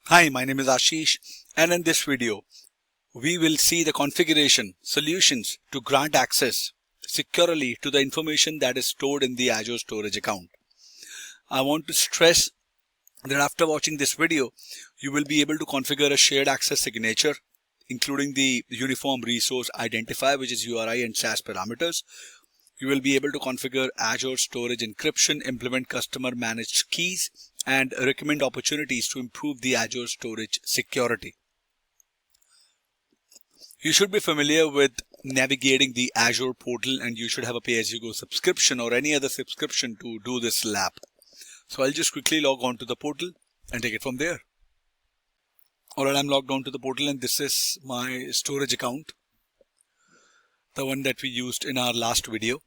Hi, my name is Ashish, and in this video, we will see the configuration solutions to grant access securely to the information that is stored in the Azure storage account. I want to stress that after watching this video, you will be able to configure a shared access signature, including the uniform resource identifier, which is URI and SAS parameters. You will be able to configure Azure storage encryption, implement customer managed keys, and recommend opportunities to improve the Azure storage security. You should be familiar with navigating the Azure portal, and you should have a pay-as-you-go subscription or any other subscription to do this lab. So I'll just quickly log on to the portal and take it from there. Alright, I'm logged on to the portal, and this is my storage account, the one that we used in our last video.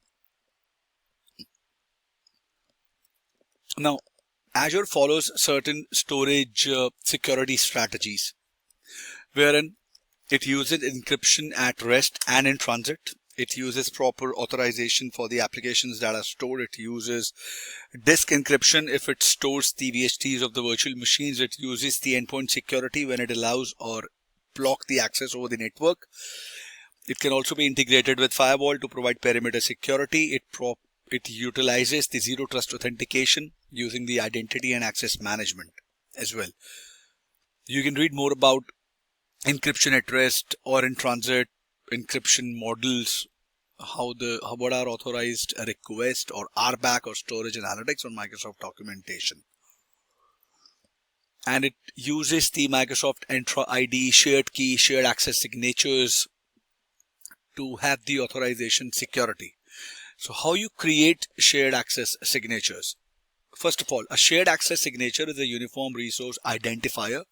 Now, Azure follows certain storage security strategies, wherein it uses encryption at rest and in transit. It uses proper authorization for the applications that are stored. It uses disk encryption if it stores the VHTs of the virtual machines. It uses the endpoint security when it allows or block the access over the network. It can also be integrated with firewall to provide perimeter security. It utilizes the zero trust authentication using the identity and access management as well. You can read more about encryption at rest or in transit, encryption models, what are authorized request or RBAC or storage analytics on Microsoft documentation. And it uses the Microsoft Entra ID, shared key, shared access signatures to have the authorization security. So how you create shared access signatures? First of all, a shared access signature is a uniform resource identifier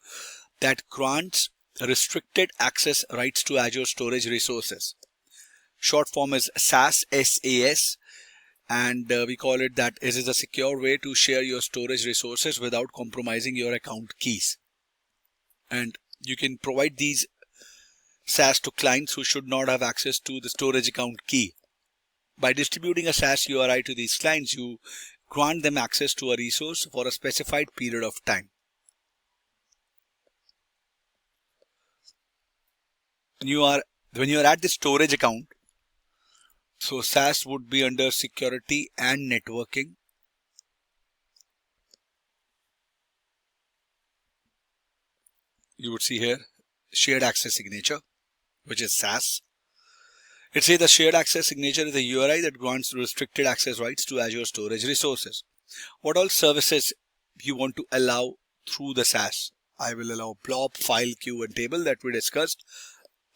that grants restricted access rights to Azure storage resources. Short form is SAS, SAS, and we call it that it is a secure way to share your storage resources without compromising your account keys. And you can provide these SAS to clients who should not have access to the storage account key. By distributing a SAS URI to these clients, you grant them access to a resource for a specified period of time. When you are at the storage account, so SAS would be under security and networking. You would see here shared access signature, which is SAS. It says the shared access signature is a URI that grants restricted access rights to Azure storage resources. What all services you want to allow through the SAS? I will allow blob, file, queue, and table that we discussed,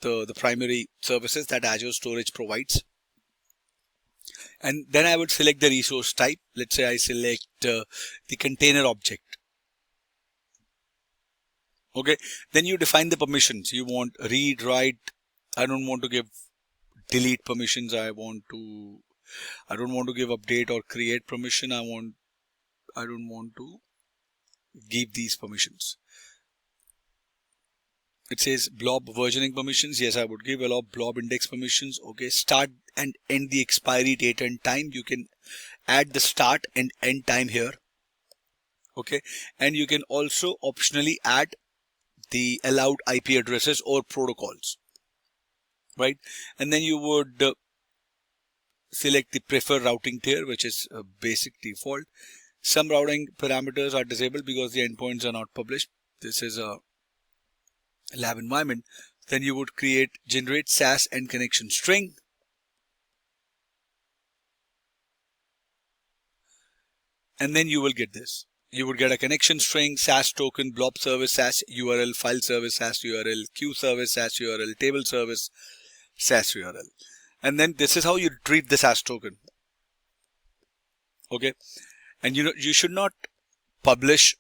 the primary services that Azure storage provides. And then I would select the resource type. Let's say I select the container object. Okay, then you define the permissions. You want read, write. I don't want to give delete permissions. I don't want to give update or create permission. I don't want to give these permissions. It says blob versioning permissions. Yes, I would give allow blob index permissions. Okay, start and end the expiry date and time. You can add the start and end time here. Okay, and you can also optionally add the allowed IP addresses or protocols. Right, and then you would select the prefer routing tier, which is a basic default. Some routing parameters are disabled because the endpoints are not published. This is a lab environment. Then you would generate SAS and connection string. And then you will get this. You would get a connection string, SAS token, blob service, SAS URL, file service, SAS URL, queue service, SAS URL, table service, SAS URL. And then this is how you retrieve the SAS token. Okay. And you should not publish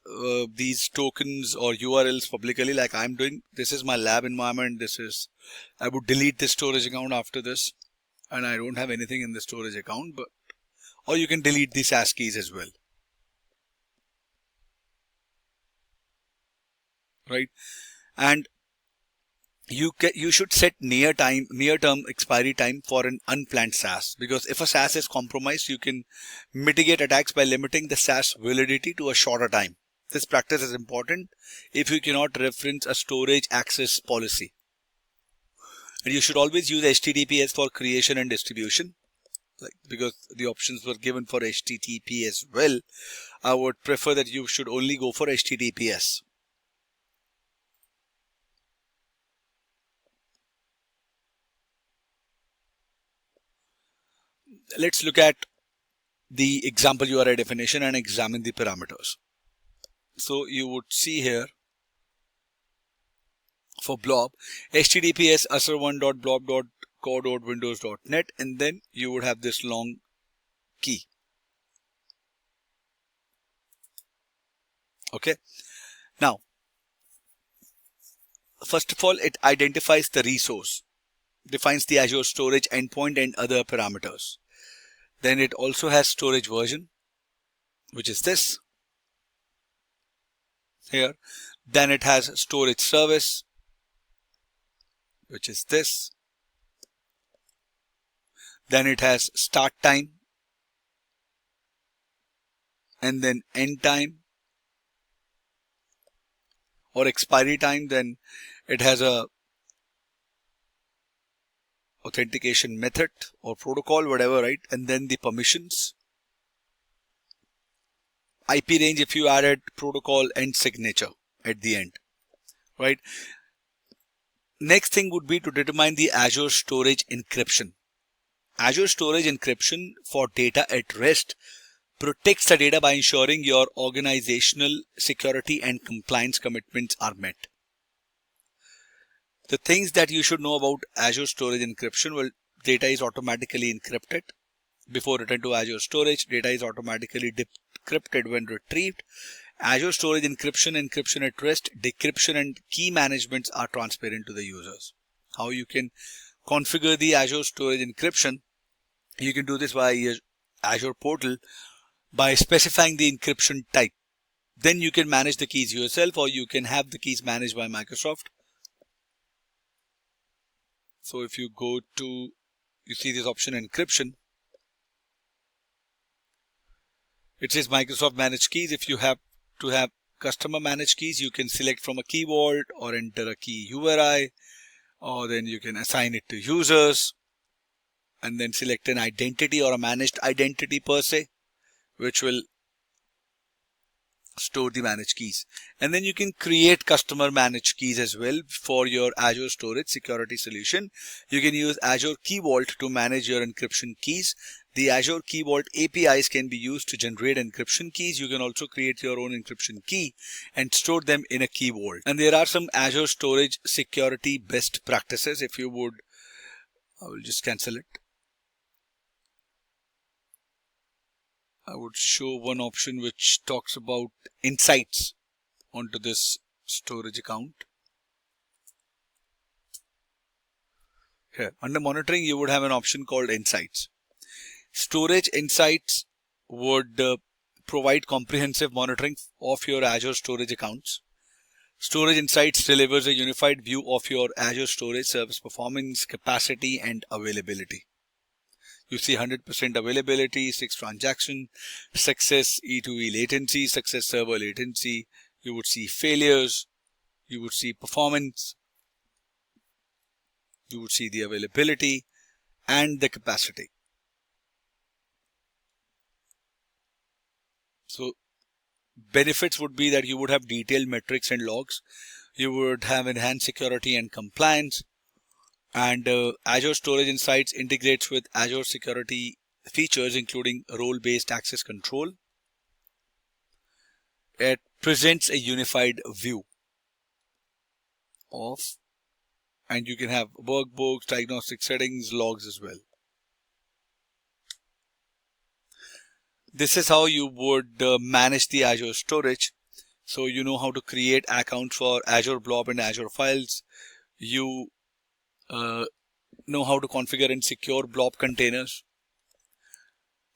these tokens or URLs publicly like I'm doing. This is my lab environment. I would delete this storage account after this, and I don't have anything in the storage account, or you can delete the SAS keys as well. Right. And you should set near-term expiry time for an unplanned SAS, because if a SAS is compromised, you can mitigate attacks by limiting the SAS validity to a shorter time. This practice is important if you cannot reference a storage access policy. And you should always use HTTPS for creation and distribution. Because the options were given for HTTP as well, I would prefer that you should only go for HTTPS. Let's look at the example URI definition and examine the parameters. So you would see here for blob, HTTPS asar1.blob.co.windows.net, and then you would have this long key. Okay. Now, first of all, it identifies the resource, defines the Azure storage endpoint and other parameters. Then it also has storage version, which is this here. Then it has storage service, which is this. Then it has start time and then end time or expiry time. Then it has a authentication method or protocol, whatever, right? And then the permissions, IP range if you added, protocol, and signature at the end, right? Next thing would be to determine the Azure storage encryption. Azure storage encryption for data at rest protects the data by ensuring your organizational security and compliance commitments are met. The things that you should know about Azure storage encryption: well, data is automatically encrypted before return to Azure storage. Data is automatically decrypted when retrieved. Azure storage encryption, encryption at rest, decryption, and key managements are transparent to the users. How you can configure the Azure storage encryption? You can do this via Azure portal by specifying the encryption type. Then you can manage the keys yourself, or you can have the keys managed by Microsoft. So if you go to, you see this option encryption. It says Microsoft managed keys. If you have to have customer managed keys, you can select from a key vault or enter a key URI, or then you can assign it to users and then select an identity or a managed identity per se, which will store the managed keys. And then you can create customer managed keys as well for your Azure storage security solution. You can use Azure Key Vault to manage your encryption keys. The Azure Key Vault APIs can be used to generate encryption keys. You can also create your own encryption key and store them in a key vault. And there are some Azure storage security best practices. If you would, I will just cancel it. I would show one option which talks about insights onto this storage account. Here, under monitoring, you would have an option called insights. Storage insights would provide comprehensive monitoring of your Azure storage accounts. Storage insights delivers a unified view of your Azure storage service performance, capacity, and availability. You see 100% availability, 6 transaction, success E2E latency, success server latency. You would see failures. You would see performance. You would see the availability and the capacity. So benefits would be that you would have detailed metrics and logs. You would have enhanced security and compliance. And Azure Storage Insights integrates with Azure security features, including role-based access control. It presents a unified view of, and you can have workbooks, diagnostic settings, logs as well. This is how you would manage the Azure storage. So you know how to create accounts for Azure Blob and Azure Files. You know how to configure and secure blob containers,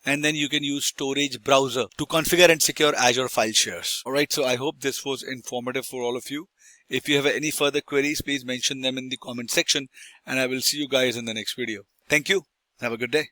and then you can use storage browser to configure and secure Azure file shares. Alright, so I hope this was informative for all of you. If you have any further queries, please mention them in the comment section, and I will see you guys in the next video. Thank you. Have a good day.